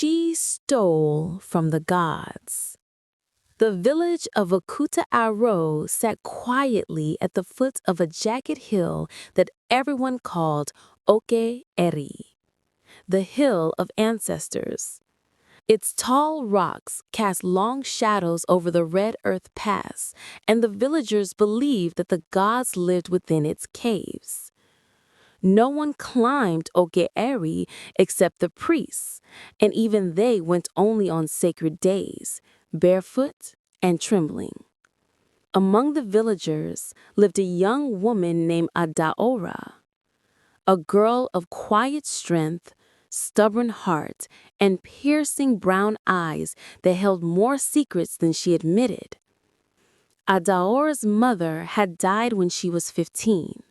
she stole from the gods. The village of Okuta-Aro sat quietly at the foot of a jagged hill that everyone called Oke-Eri, the Hill of Ancestors. Its tall rocks cast long shadows over the Red Earth Pass, and the villagers believed that the gods lived within its caves. No one climbed Oke-Eri except the priests, and even they went only on sacred days, barefoot and trembling. Among the villagers lived a young woman named Adaora, a girl of quiet strength, stubborn heart, and piercing brown eyes that held more secrets than she admitted. Adaora's mother had died when she was 15.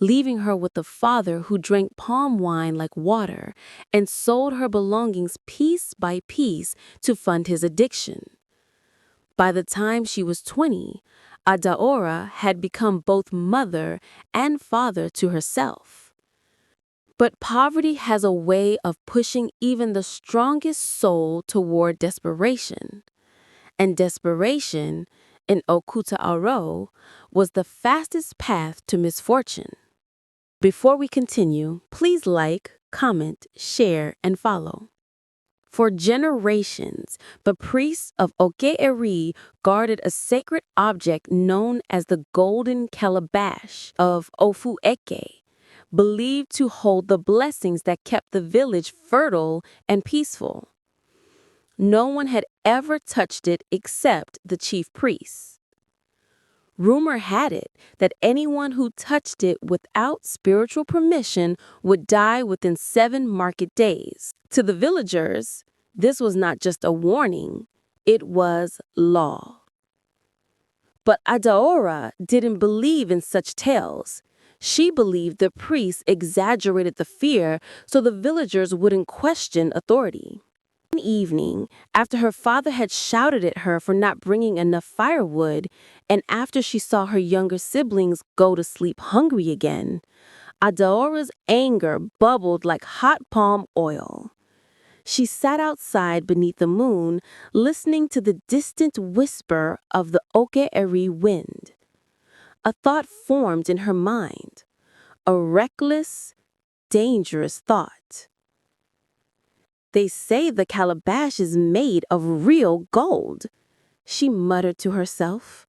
Leaving her with a father who drank palm wine like water and sold her belongings piece by piece to fund his addiction. By the time she was 20, Adaora had become both mother and father to herself. But poverty has a way of pushing even the strongest soul toward desperation. And desperation, in Okuta-Aro, was the fastest path to misfortune. Before we continue, please like, comment, share, and follow. For generations, the priests of Oke-Eri guarded a sacred object known as the golden calabash of Ofu-Eke, believed to hold the blessings that kept the village fertile and peaceful. No one had ever touched it except the chief priests. Rumor had it that anyone who touched it without spiritual permission would die within 7 market days. To the villagers, this was not just a warning, it was law. But Adaora didn't believe in such tales. She believed the priests exaggerated the fear so the villagers wouldn't question authority. One evening, after her father had shouted at her for not bringing enough firewood, and after she saw her younger siblings go to sleep hungry again, Adaora's anger bubbled like hot palm oil. She sat outside beneath the moon, listening to the distant whisper of the Oke-Eri wind. A thought formed in her mind, a reckless, dangerous thought. They say the calabash is made of real gold, she muttered to herself.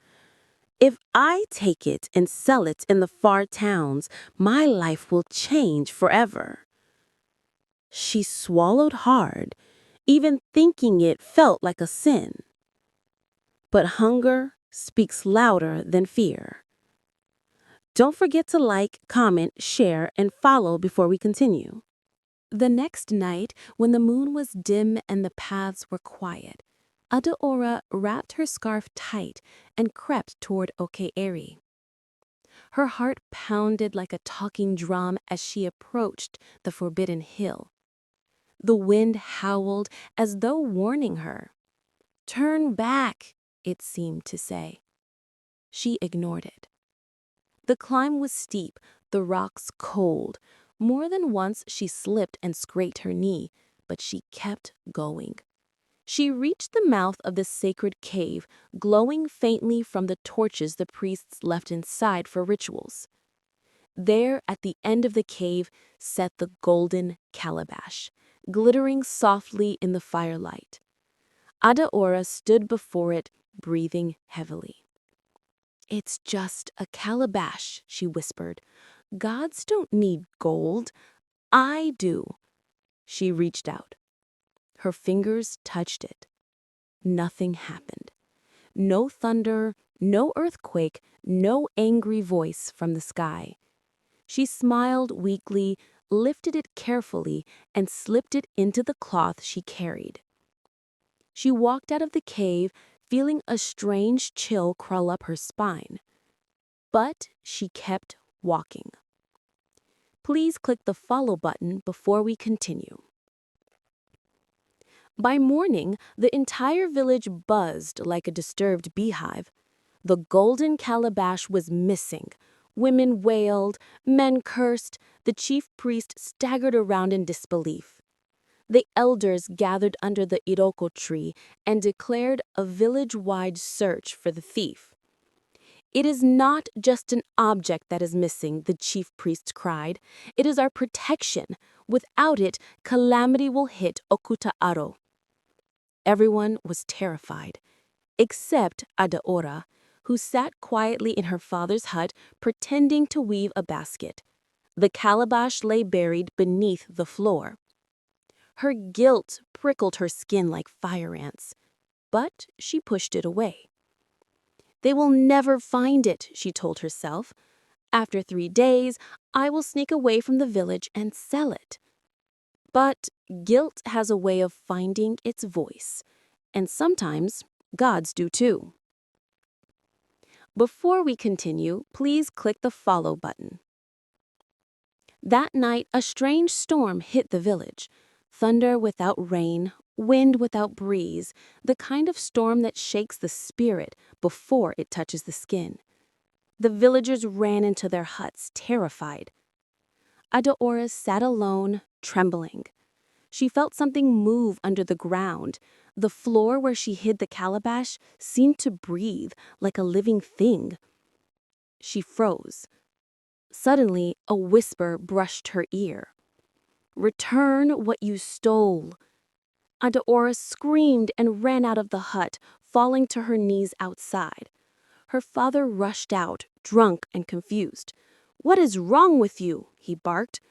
If I take it and sell it in the far towns, my life will change forever. She swallowed hard. Even thinking it felt like a sin. But hunger speaks louder than fear. Don't forget to like, comment, share, and follow before we continue. The next night, when the moon was dim and the paths were quiet, Adaora wrapped her scarf tight and crept toward Oke-Eri. Her heart pounded like a talking drum as she approached the forbidden hill. The wind howled as though warning her. "Turn back," it seemed to say. She ignored it. The climb was steep, the rocks cold. More than once she slipped and scraped her knee, but she kept going. She reached the mouth of the sacred cave, glowing faintly from the torches the priests left inside for rituals. There, at the end of the cave, sat the golden calabash, glittering softly in the firelight. Adaora stood before it, breathing heavily. "It's just a calabash," she whispered. "Gods don't need gold. I do." She reached out. Her fingers touched it. Nothing happened. No thunder, no earthquake, no angry voice from the sky. She smiled weakly, lifted it carefully, and slipped it into the cloth she carried. She walked out of the cave, feeling a strange chill crawl up her spine. But she kept walking. Please click the follow button before we continue. By morning, the entire village buzzed like a disturbed beehive. The golden calabash was missing. Women wailed, men cursed, the chief priest staggered around in disbelief. The elders gathered under the iroko tree and declared a village-wide search for the thief. "It is not just an object that is missing," the chief priests cried. "It is our protection. Without it, calamity will hit Okuta Aro." Everyone was terrified, except Adaora, who sat quietly in her father's hut pretending to weave a basket. The calabash lay buried beneath the floor. Her guilt prickled her skin like fire ants, but she pushed it away. "They will never find it," she told herself. "After 3 days, I will sneak away from the village and sell it." But guilt has a way of finding its voice, and sometimes gods do too. Before we continue, please click the follow button. That night, a strange storm hit the village. Thunder without rain, wind without breeze, the kind of storm that shakes the spirit before it touches the skin. The villagers ran into their huts, terrified. Adaora sat alone, trembling. She felt something move under the ground. The floor where she hid the calabash seemed to breathe like a living thing. She froze. Suddenly, a whisper brushed her ear. "Return what you stole." Adaora screamed and ran out of the hut, falling to her knees outside. Her father rushed out, drunk and confused. "What is wrong with you?" he barked.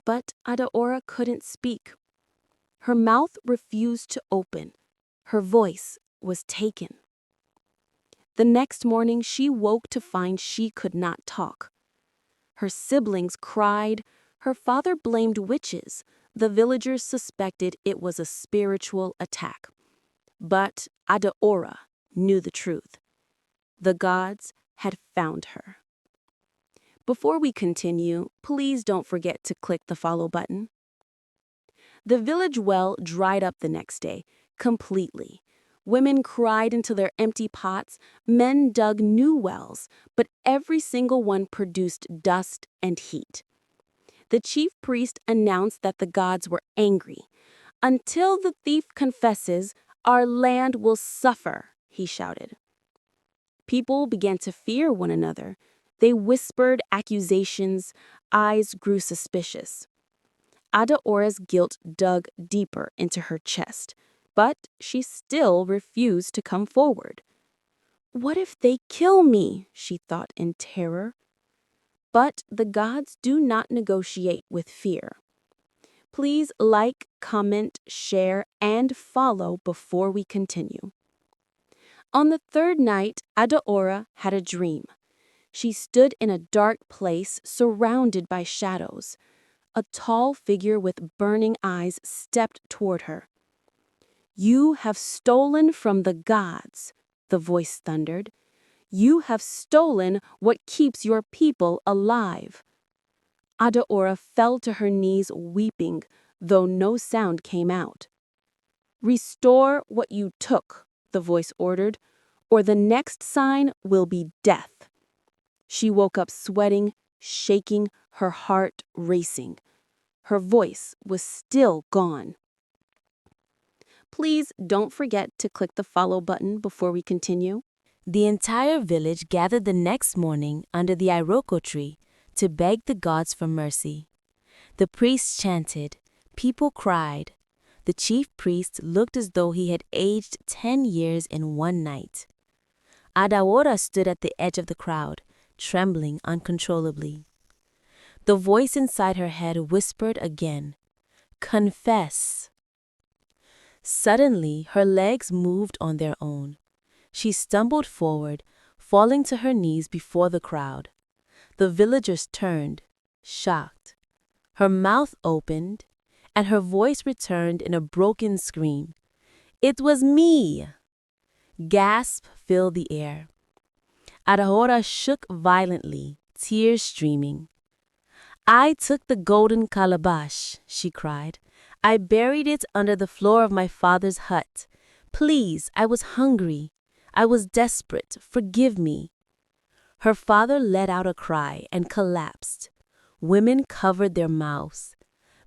But Adaora couldn't speak. Her mouth refused to open. Her voice was taken. The next morning, she woke to find she could not talk. Her siblings cried. Her father blamed witches. The villagers suspected it was a spiritual attack. But Adaora knew the truth. The gods had found her. Before we continue, please don't forget to click the follow button. The village well dried up the next day, completely. Women cried into their empty pots, men dug new wells, but every single one produced dust and heat. The chief priest announced that the gods were angry. "Until the thief confesses, our land will suffer," he shouted. People began to fear one another. They whispered accusations, eyes grew suspicious. Adaora's guilt dug deeper into her chest, but she still refused to come forward. "What if they kill me?" she thought in terror. But the gods do not negotiate with fear. Please like, comment, share, and follow before we continue. On the third night, Adaora had a dream. She stood in a dark place surrounded by shadows. A tall figure with burning eyes stepped toward her. "You have stolen from the gods," the voice thundered. "You have stolen what keeps your people alive." Adaora fell to her knees weeping, though no sound came out. "Restore what you took," the voice ordered, "or the next sign will be death." She woke up sweating, shaking, her heart racing. Her voice was still gone. Please don't forget to click the follow button before we continue. The entire village gathered the next morning under the iroko tree to beg the gods for mercy. The priests chanted, people cried. The chief priest looked as though he had aged 10 years in one night. Adaora stood at the edge of the crowd, trembling uncontrollably. The voice inside her head whispered again, "Confess." Suddenly, her legs moved on their own. She stumbled forward, falling to her knees before the crowd. The villagers turned, shocked. Her mouth opened, and her voice returned in a broken scream. "It was me!" Gasp filled the air. Adaora shook violently, tears streaming. "I took the golden calabash," she cried. "I buried it under the floor of my father's hut. Please, I was hungry. I was desperate. Forgive me." Her father let out a cry and collapsed. Women covered their mouths.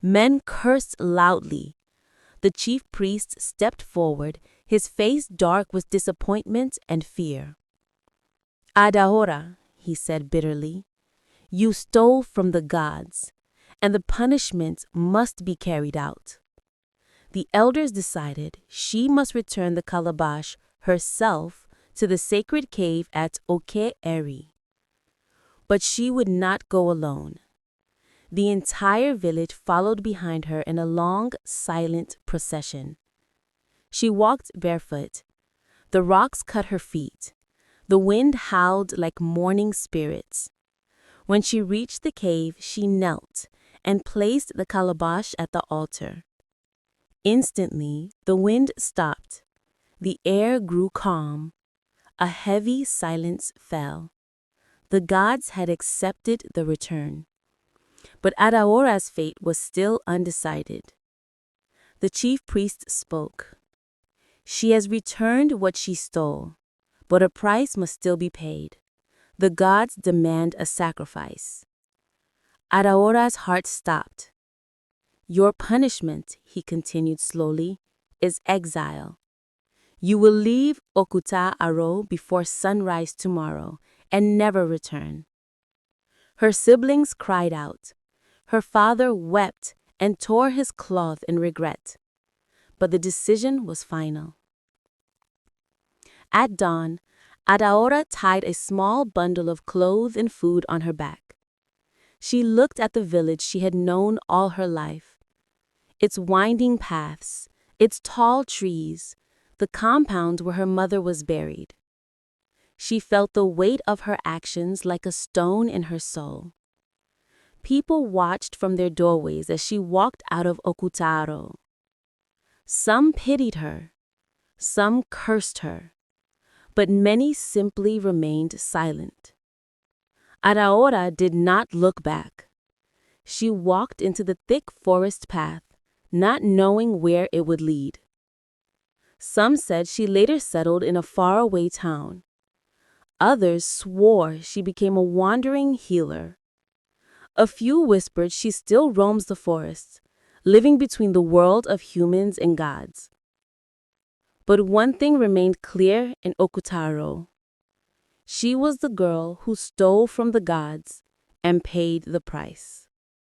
Men cursed loudly. The chief priest stepped forward, his face dark with disappointment and fear. "Adahora," he said bitterly, "you stole from the gods, and the punishment must be carried out." The elders decided she must return the calabash herself to the sacred cave at Oke-Eri. But she would not go alone. The entire village followed behind her in a long, silent procession. She walked barefoot. The rocks cut her feet. The wind howled like mourning spirits. When she reached the cave, she knelt and placed the calabash at the altar. Instantly, the wind stopped. The air grew calm. A heavy silence fell. The gods had accepted the return. But Adaora's fate was still undecided. The chief priest spoke. "She has returned what she stole, but a price must still be paid. The gods demand a sacrifice." Adaora's heart stopped. "Your punishment," he continued slowly, "is exile. You will leave Okuta Aro before sunrise tomorrow and never return." Her siblings cried out. Her father wept and tore his cloth in regret. But the decision was final. At dawn, Adaora tied a small bundle of clothes and food on her back. She looked at the village she had known all her life. Its winding paths, its tall trees, the compound where her mother was buried. She felt the weight of her actions like a stone in her soul. People watched from their doorways as she walked out of Okutaro. Some pitied her, some cursed her, but many simply remained silent. Adaora did not look back. She walked into the thick forest path, not knowing where it would lead. Some said she later settled in a faraway town. Others swore she became a wandering healer. A few whispered she still roams the forest, living between the world of humans and gods. But one thing remained clear in Okutaro. She was the girl who stole from the gods and paid the price.